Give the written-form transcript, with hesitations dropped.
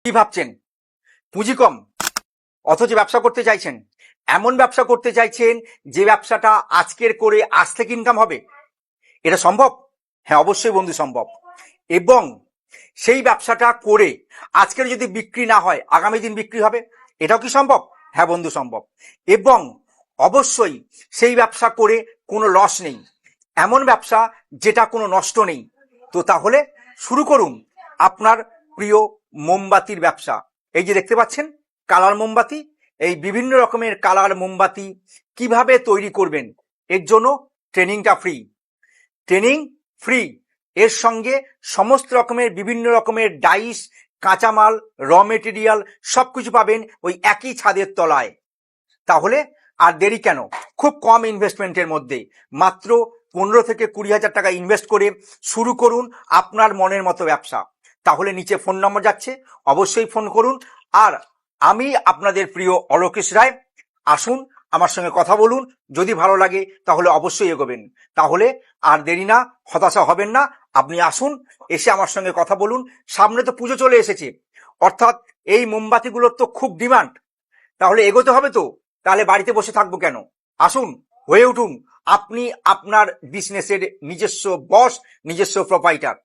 কি ভাবছেন পুঁজি কম অথচ ব্যবসা করতে চাইছেন? এমন ব্যবসা করতে চাইছেন যে ব্যবসাটা আজকের করে আজ থেকে ইনকাম হবে? এটা সম্ভব? হ্যাঁ, অবশ্যই বন্ধু সম্ভব। এবং সেই ব্যবসাটা করে আজকের যদি বিক্রি না হয় আগামী দিন বিক্রি হবে, এটাও কি সম্ভব? হ্যাঁ বন্ধু, সম্ভব। এবং অবশ্যই সেই ব্যবসা করে কোনো লস নেই, এমন ব্যবসা যেটা কোনো নষ্ট নেই। তো তাহলে শুরু করুন আপনার প্রিয় মোমবাতির ব্যবসা। এই যে দেখতে পাচ্ছেন কালার মোমবাতি, এই বিভিন্ন রকমের কালার মোমবাতি কিভাবে তৈরি করবেন এর জন্য ট্রেনিংটা ফ্রি। ট্রেনিং ফ্রি, এর সঙ্গে সমস্ত রকমের বিভিন্ন রকমের ডাইস, কাঁচামাল, র মেটেরিয়াল সবকিছু পাবেন ওই একই ছাদের তলায়। তাহলে আর দেরি কেন? খুব কম ইনভেস্টমেন্টের মধ্যে মাত্র 15 থেকে 20 হাজার টাকা ইনভেস্ট করে শুরু করুন আপনার মনের মতো ব্যবসা। তাহলে নিচে ফোন নম্বর যাচ্ছে, অবশ্যই ফোন করুন। আর আমি আপনাদের প্রিয় অলোকেশ রায়। আসুন আমার সঙ্গে কথা বলুন, যদি ভালো লাগে তাহলে অবশ্যই এগোবেন। তাহলে আর দেরি না, হতাশা হবেন না, আপনি আসুন, এসে আমার সঙ্গে কথা বলুন। সামনে তো পুজো চলে এসেছে, অর্থাৎ এই মোমবাতিগুলোর তো খুব ডিমান্ড। তাহলে এগোতে হবে তো, তাহলে বাড়িতে বসে থাকবো কেন? আসুন, হয়ে উঠুন আপনি আপনার বিজনেসের নিজস্ব বস, নিজস্ব প্রোপাইটার।